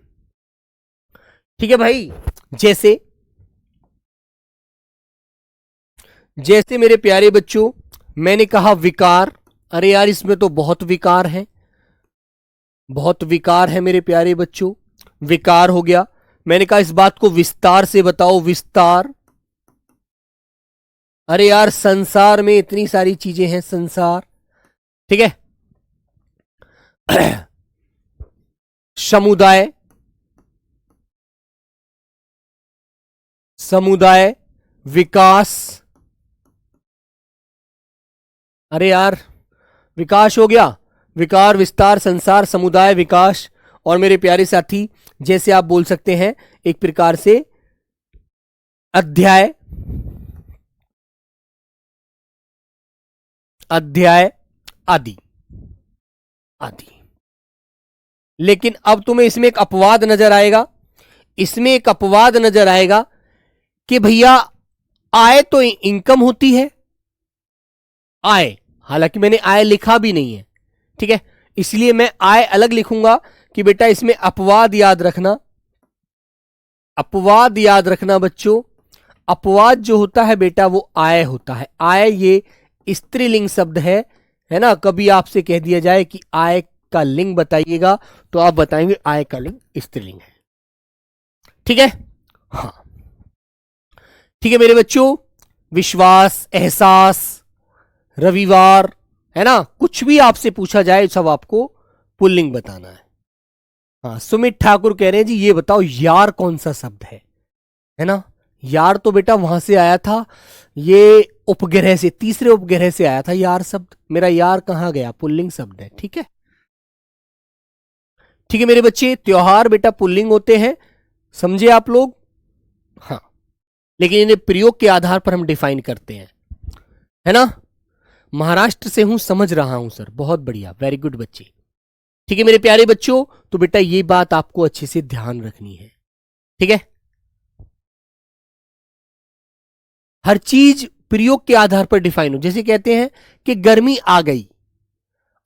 ठीक है भाई। जैसे जैसे मेरे प्यारे बच्चों मैंने कहा विकार, अरे यार इसमें तो बहुत विकार है, बहुत विकार है मेरे प्यारे बच्चों, विकार हो गया। मैंने कहा इस बात को विस्तार से बताओ, विस्तार, अरे यार संसार में इतनी सारी चीजें हैं, संसार, ठीक है। समुदाय, समुदाय, विकास, अरे यार विकास हो गया, विकार, विस्तार, संसार, समुदाय, विकास। और मेरे प्यारे साथी जैसे आप बोल सकते हैं एक प्रकार से अध्याय, अध्याय आदि आदि। लेकिन अब तुम्हें इसमें एक अपवाद नजर आएगा, इसमें एक अपवाद नजर आएगा कि भैया आय तो इनकम होती है, आय, हालांकि मैंने आय लिखा भी नहीं है, ठीक है, इसलिए मैं आय अलग लिखूंगा कि बेटा इसमें अपवाद याद रखना, अपवाद याद रखना बच्चों। अपवाद जो होता है बेटा वो आय होता है, आय ये स्त्रीलिंग शब्द है ना। कभी आपसे कह दिया जाए कि आय का लिंग बताइएगा तो आप बताएंगे आय का लिंग स्त्रीलिंग है, ठीक है। हाँ ठीक है मेरे बच्चों, विश्वास, एहसास, रविवार, है ना, कुछ भी आपसे पूछा जाए सब आपको पुल्लिंग बताना है। हाँ, सुमित ठाकुर कह रहे हैं जी ये बताओ यार कौन सा शब्द है ना। यार तो बेटा वहां से आया था, ये उपग्रह से, तीसरे उपग्रह से आया था यार शब्द, मेरा यार कहां गया, पुल्लिंग शब्द है, ठीक है। ठीक है मेरे बच्चे, त्योहार बेटा पुल्लिंग होते हैं, समझे आप लोग। हाँ, लेकिन इन्हें प्रयोग के आधार पर हम डिफाइन करते हैं, है ना। महाराष्ट्र से हूं, समझ रहा हूं सर, बहुत बढ़िया, वेरी गुड बच्चे। ठीक है मेरे प्यारे बच्चों, तो बेटा ये बात आपको अच्छे से ध्यान रखनी है, ठीक है। हर चीज प्रयोग के आधार पर डिफाइन हो, जैसे कहते हैं कि गर्मी आ गई,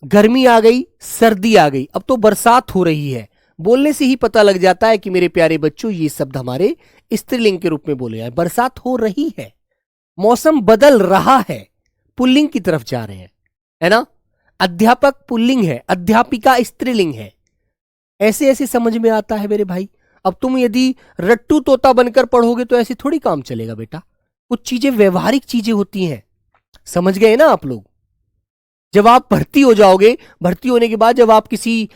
गर्मी आ गई, सर्दी आ गई, अब तो बरसात हो रही है, बोलने से ही पता लग जाता है कि मेरे प्यारे बच्चों ये शब्द हमारे स्त्रीलिंग के रूप में बोले जाए, बरसात हो रही है, मौसम बदल रहा है, पुल्लिंग की तरफ जा रहे हैं, है ना। अध्यापक पुल्लिंग है, अध्यापिका स्त्रीलिंग है। ऐसे ऐसे समझ में आता है मेरे भाई। अब तुम यदि रट्टू तोता बनकर पढ़ोगे तो ऐसे थोड़ी काम चलेगा बेटा। कुछ चीजें व्यवहारिक चीजें होती हैं, समझ गए ना आप लोग। जब आप भर्ती हो जाओगे, भर्ती होने के बाद जब आप किसी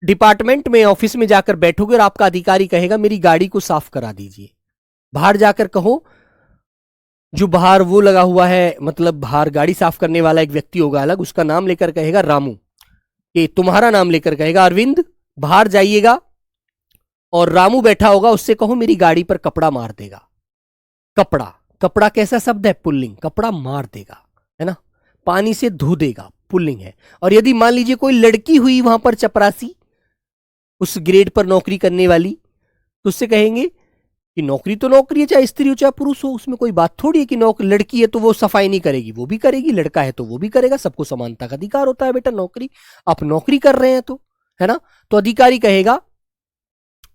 डिपार्टमेंट में, ऑफिस में जाकर बैठोगे और आपका अधिकारी कहेगा मेरी गाड़ी को साफ करा दीजिए, बाहर जाकर कहो, जो बाहर वो लगा हुआ है, मतलब बाहर गाड़ी साफ करने वाला एक व्यक्ति होगा अलग, उसका नाम लेकर कहेगा रामू, ये तुम्हारा नाम लेकर कहेगा अरविंद, बाहर जाइएगा, और रामू बैठा होगा, उससे कहो मेरी गाड़ी पर कपड़ा मार देगा। कपड़ा, कपड़ा कैसा शब्द है? पुल्लिंग। कपड़ा मार देगा, है ना। पानी से धो देगा, पुल्लिंग है। और यदि मान लीजिए कोई लड़की हुई वहां पर चपरासी, उस ग्रेड पर नौकरी करने वाली, तो उससे कहेंगे कि नौकरी तो नौकरी है, चाहे स्त्री हो चाहे पुरुष हो, उसमें कोई बात थोड़ी है कि लड़की है तो वो सफाई नहीं करेगी, वो भी करेगी, लड़का है तो वो भी करेगा, सबको समानता का अधिकार होता है बेटा। नौकरी, आप नौकरी कर रहे हैं तो, है ना। तो अधिकारी कहेगा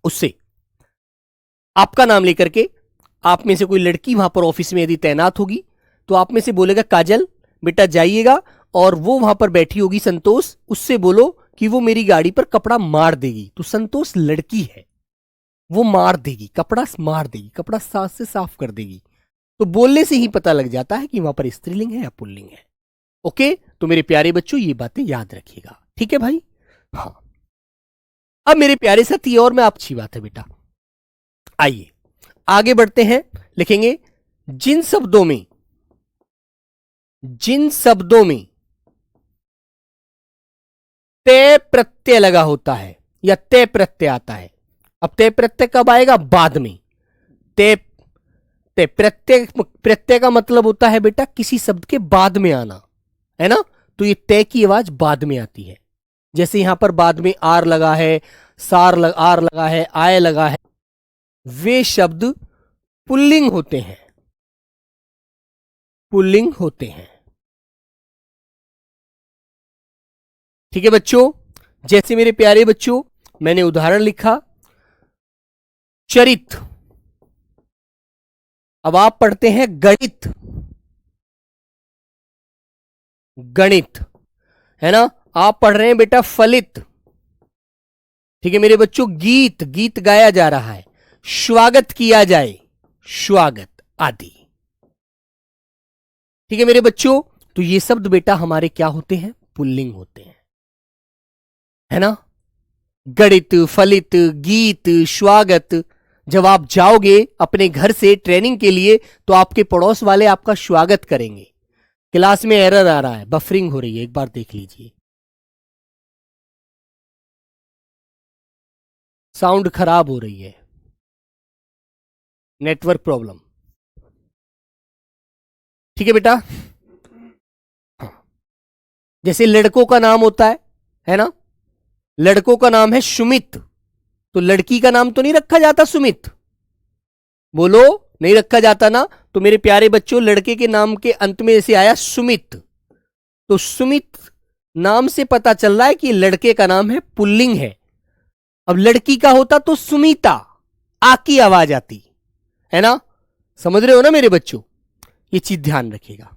उससे, आपका नाम लेकर के, आप में से कोई लड़की वहां पर ऑफिस में यदि तैनात होगी तो आप में से बोलेगा काजल बेटा जाइएगा, और वो वहां पर बैठी होगी संतोष, उससे बोलो कि वो मेरी गाड़ी पर कपड़ा मार देगी। तो संतोष लड़की है, वो मार देगी, कपड़ा मार देगी, कपड़ा साफ से साफ कर देगी। तो बोलने से ही पता लग जाता है कि वहां पर स्त्रीलिंग है या पुल्लिंग है। ओके, तो मेरे प्यारे बच्चों ये बातें याद रखिएगा, ठीक है भाई। हाँ, अब मेरे प्यारे साथी, और में आप अच्छी बात है बेटा, आइए आगे बढ़ते हैं। लिखेंगे जिन शब्दों में, जिन शब्दों में तय प्रत्यय लगा होता है या तय प्रत्यय आता है। अब तय प्रत्यय कब आएगा? बाद में। तय, तय प्रत्यय, प्रत्यय का मतलब होता है बेटा किसी शब्द के बाद में आना, है ना। तो ये तय की आवाज बाद में आती है। जैसे यहां पर बाद में आर लगा है, आर लगा है, आय लगा है, वे शब्द पुल्लिंग होते हैं, पुल्लिंग होते हैं। ठीक है बच्चों। जैसे मेरे प्यारे बच्चों, मैंने उदाहरण लिखा चरित। अब आप पढ़ते हैं गणित, गणित, है ना। आप पढ़ रहे हैं बेटा फलित। ठीक है मेरे बच्चों, गीत, गीत गाया जा रहा है, स्वागत किया जाए, स्वागत आदि। ठीक है मेरे बच्चों, तो ये शब्द बेटा हमारे क्या होते हैं? पुल्लिंग होते हैं, है ना। गणित, फलित, गीत, स्वागत। जब आप जाओगे अपने घर से ट्रेनिंग के लिए तो आपके पड़ोस वाले आपका स्वागत करेंगे। क्लास में एरर आ रहा है, बफरिंग हो रही है, एक बार देख लीजिए, साउंड खराब हो रही है, नेटवर्क प्रॉब्लम। ठीक है बेटा। हाँ, जैसे लड़कों का नाम होता है ना। लड़कों का नाम है सुमित, तो लड़की का नाम तो नहीं रखा जाता सुमित, बोलो नहीं रखा जाता ना। तो मेरे प्यारे बच्चों, लड़के के नाम के अंत में जैसे आया सुमित, तो सुमित नाम से पता चल रहा है कि लड़के का नाम है, पुल्लिंग है। अब लड़की का होता तो सुमीता, आ की आवाज आती, है ना। समझ रहे हो ना मेरे बच्चों, ये चीज ध्यान रखिएगा,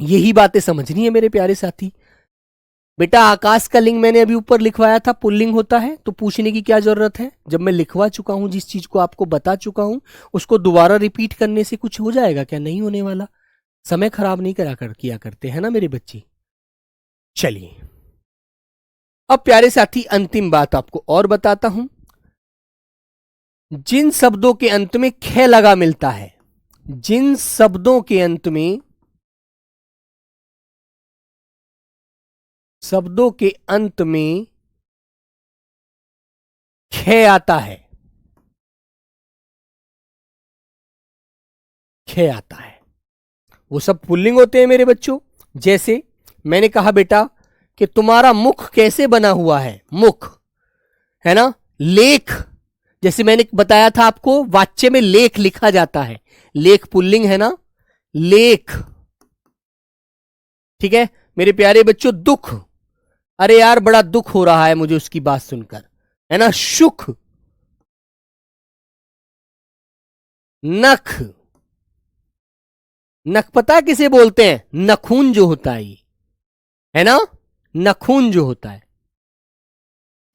यही बातें समझनी है मेरे प्यारे साथी। बेटा आकाश का लिंग मैंने अभी ऊपर लिखवाया था, पुल्लिंग होता है, तो पूछने की क्या जरूरत है? जब मैं लिखवा चुका हूं, जिस चीज को आपको बता चुका हूं, उसको दोबारा रिपीट करने से कुछ हो जाएगा क्या? नहीं होने वाला। समय खराब नहीं किया करते हैं ना मेरे बच्चे। चलिए अब प्यारे साथी, अंतिम बात आपको और बताता हूं। जिन शब्दों के अंत में ख लगा मिलता है, जिन शब्दों के अंत में, शब्दों के अंत में ख आता है, ख आता है, वो सब पुल्लिंग होते हैं मेरे बच्चों। जैसे मैंने कहा बेटा कि तुम्हारा मुख कैसे बना हुआ है, मुख, है ना। लेख, जैसे मैंने बताया था आपको, वाच्य में लेख लिखा जाता है, लेख पुल्लिंग है ना, लेख। ठीक है मेरे प्यारे बच्चों, दुख, अरे यार बड़ा दुख हो रहा है मुझे उसकी बात सुनकर, है ना। सुख, नख, नख पता किसे बोलते हैं? नखून जो होता है, ये है ना, नखून जो होता है।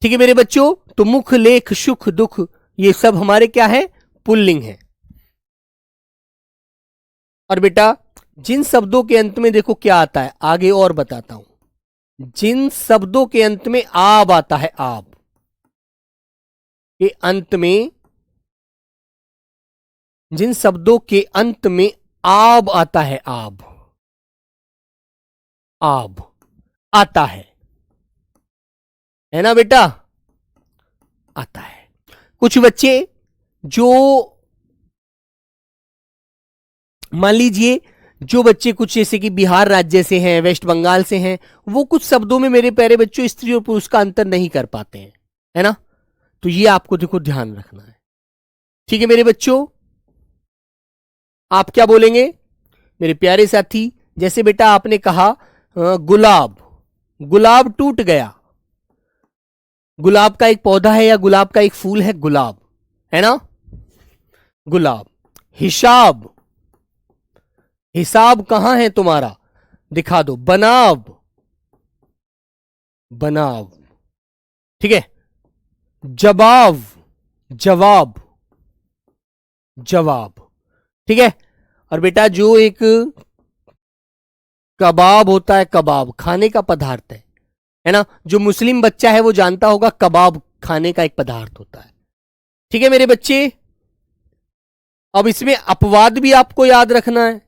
ठीक है मेरे बच्चों, तो मुख, लेख, सुख, दुख, ये सब हमारे क्या है? पुल्लिंग है। और बेटा जिन शब्दों के अंत में देखो क्या आता है, आगे और बताता हूं। जिन शब्दों के अंत में आब आता है, आब के अंत में, जिन शब्दों के अंत में आब आता है, आब, आब आता है ना बेटा, आता है। कुछ बच्चे जो, मान लीजिए जो बच्चे कुछ जैसे कि बिहार राज्य से हैं, वेस्ट बंगाल से हैं, वो कुछ शब्दों में मेरे प्यारे बच्चों स्त्री और पुरुष का अंतर नहीं कर पाते हैं, है ना, तो ये आपको देखो ध्यान रखना है। ठीक है मेरे बच्चों, आप क्या बोलेंगे मेरे प्यारे साथी? जैसे बेटा आपने कहा गुलाब, गुलाब टूट गया। गुलाब का एक पौधा है या गुलाब का एक फूल है, गुलाब, है ना, गुलाब। हिसाब, हिसाब कहां है तुम्हारा, दिखा दो। बनाव, बनाव, ठीक है। जवाब, जवाब, जवाब, ठीक है। और बेटा जो एक कबाब होता है, कबाब खाने का पदार्थ है ना, जो मुस्लिम बच्चा है वो जानता होगा कबाब खाने का एक पदार्थ होता है। ठीक है मेरे बच्चे, अब इसमें अपवाद भी आपको याद रखना है,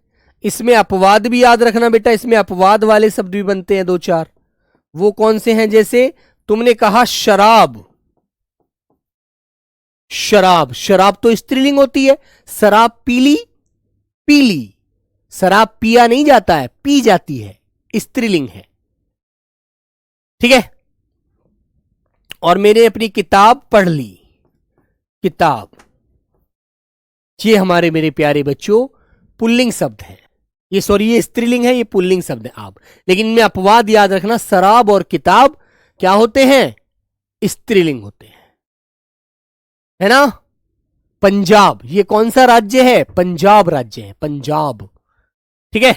इसमें अपवाद भी याद रखना बेटा, इसमें अपवाद वाले शब्द भी बनते हैं दो चार। वो कौन से हैं? जैसे तुमने कहा शराब, शराब, शराब तो स्त्रीलिंग होती है। शराब पीली, पीली, शराब पिया नहीं जाता है, पी जाती है, स्त्रीलिंग है। ठीक है। और मैंने अपनी किताब पढ़ ली, किताब, ये हमारे मेरे प्यारे बच्चों पुल्लिंग शब्द है। ये सॉरी ये स्त्रीलिंग है, ये पुल्लिंग शब्द है आप, लेकिन इनमें अपवाद याद रखना, शराब और किताब क्या होते हैं? स्त्रीलिंग होते हैं, है ना। पंजाब, ये कौन सा राज्य है? पंजाब राज्य है, पंजाब। ठीक है,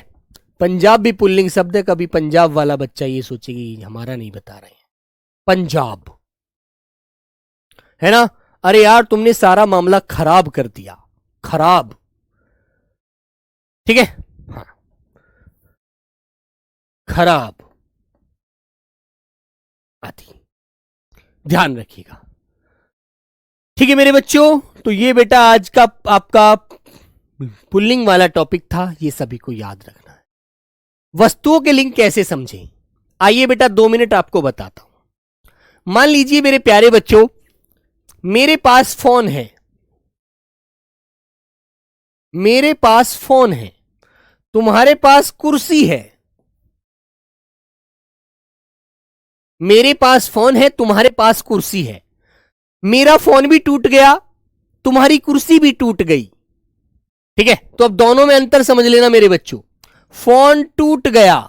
पंजाब भी पुल्लिंग शब्द है। कभी पंजाब वाला बच्चा ये सोचेगी हमारा नहीं बता रहे हैं, पंजाब, है ना। अरे यार तुमने सारा मामला खराब कर दिया, खराब, ठीक है, हाँ, खराब आदि, ध्यान रखिएगा। ठीक है मेरे बच्चों, तो ये बेटा आज का आपका पुल्लिंग वाला टॉपिक था, ये सभी को याद रखना है। वस्तुओं के लिंग कैसे समझें, आइए बेटा 2 मिनट आपको बताता हूं। मान लीजिए मेरे प्यारे बच्चों, मेरे पास फोन है, मेरे पास फोन है, तुम्हारे पास कुर्सी है। मेरे पास फोन है, तुम्हारे पास कुर्सी है। मेरा फोन भी टूट गया, तुम्हारी कुर्सी भी टूट गई। ठीक है, तो अब दोनों में अंतर समझ लेना मेरे बच्चों। फोन टूट गया,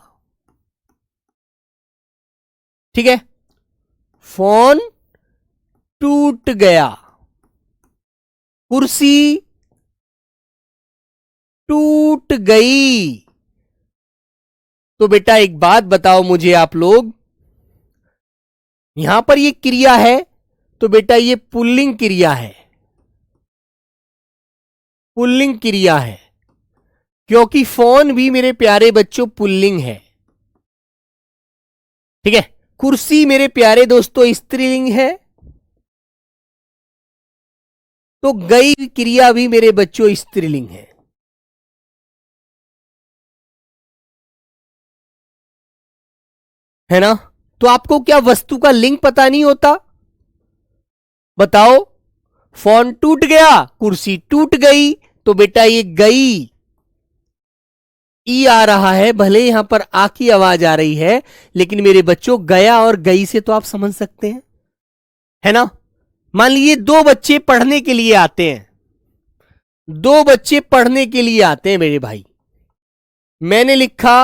ठीक है, फोन टूट गया, कुर्सी टूट गई। तो बेटा एक बात बताओ मुझे आप लोग, यहां पर ये क्रिया है, तो बेटा ये पुल्लिंग क्रिया है, पुल्लिंग क्रिया है, क्योंकि फोन भी मेरे प्यारे बच्चों पुल्लिंग है। ठीक है, कुर्सी मेरे प्यारे दोस्तों स्त्रीलिंग है, तो गई क्रिया भी मेरे बच्चों स्त्रीलिंग है ना। तो आपको क्या वस्तु का लिंग पता नहीं होता? बताओ, फोन टूट गया, कुर्सी टूट गई, तो बेटा ये गई, ई आ रहा है, भले यहां पर आ की आवाज आ रही है, लेकिन मेरे बच्चों गया और गई से तो आप समझ सकते हैं, है ना। मान लीजिए 2 बच्चे पढ़ने के लिए आते हैं, 2 बच्चे पढ़ने के लिए आते हैं मेरे भाई। मैंने लिखा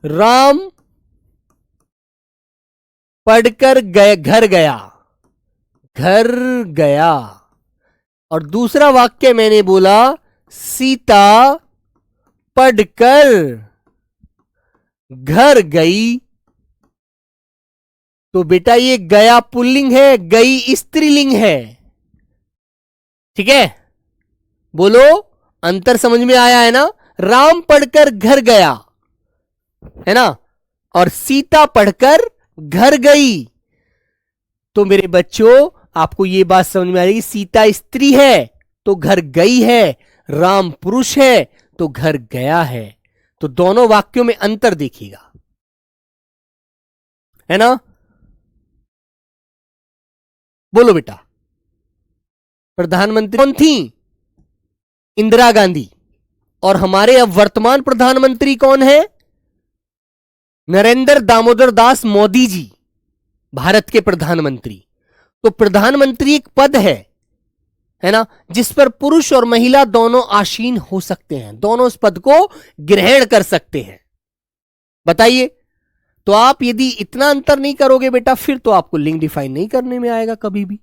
राम पढ़कर घर गया, घर गया, और दूसरा वाक्य मैंने बोला सीता पढ़कर घर गई, तो बेटा ये गया पुल्लिंग है, गई स्त्रीलिंग है। ठीक है, बोलो अंतर समझ में आया है ना? राम पढ़कर घर गया है ना, और सीता पढ़कर घर गई। तो मेरे बच्चों आपको यह बात समझ में आ जाएगी, सीता स्त्री है तो घर गई है, राम पुरुष है तो घर गया है। तो दोनों वाक्यों में अंतर देखिएगा, है ना? बोलो बेटा, प्रधानमंत्री कौन थी? इंदिरा गांधी। और हमारे अब वर्तमान प्रधानमंत्री कौन है? नरेंद्र दामोदर दास मोदी जी, भारत के प्रधानमंत्री। तो प्रधानमंत्री एक पद है ना, जिस पर पुरुष और महिला दोनों आसीन हो सकते हैं, दोनों उस पद को ग्रहण कर सकते हैं। बताइए, तो आप यदि इतना अंतर नहीं करोगे बेटा, फिर तो आपको लिंग डिफाइन नहीं करने में आएगा कभी भी,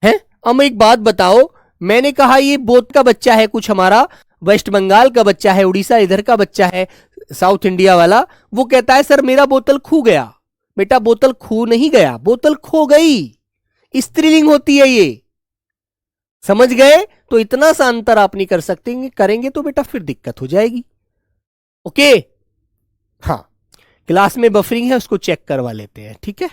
है? अब एक बात बताओ, मैंने कहा ये बोध का बच्चा है, कुछ हमारा वेस्ट बंगाल का बच्चा है, उड़ीसा इधर का बच्चा है, साउथ इंडिया वाला, वो कहता है सर मेरा बोतल खो गया। बेटा बोतल खो नहीं गया, बोतल खो गई, स्त्रीलिंग होती है ये, समझ गए? तो इतना सा अंतर आप नहीं कर सकते, करेंगे तो बेटा फिर दिक्कत हो जाएगी। ओके, हाँ, क्लास में बफरिंग है, उसको चेक करवा लेते हैं। ठीक है,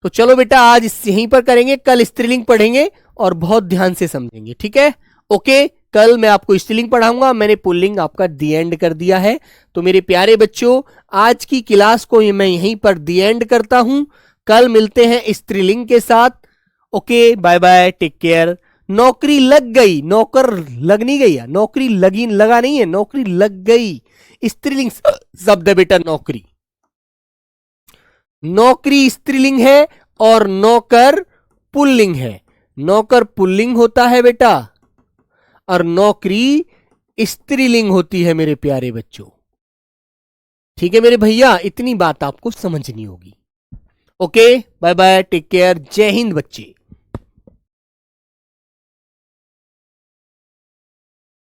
तो चलो बेटा आज यहीं पर करेंगे, कल स्त्रीलिंग पढ़ेंगे और बहुत ध्यान से समझेंगे। ठीक है, ओके, कल मैं आपको स्त्रीलिंग पढ़ाऊंगा, मैंने पुल्लिंग आपका दी एंड कर दिया है। तो मेरे प्यारे बच्चों, आज की क्लास को मैं यहीं पर दी एंड करता हूं, कल मिलते हैं स्त्रीलिंग के साथ। Okay, bye bye, take care. नौकरी लग गई, नौकर लग नहीं गई, नौकरी लगी लगा नहीं है, नौकरी लग गई, स्त्रीलिंग शब्द है बेटा नौकरी। नौकरी स्त्रीलिंग है और नौकर पुल्लिंग है। नौकर पुल्लिंग होता है बेटा और नौकरी स्त्रीलिंग होती है मेरे प्यारे बच्चों। ठीक है मेरे भैया, इतनी बात आपको समझनी होगी। Okay, bye bye, take care, जय हिंद बच्चे।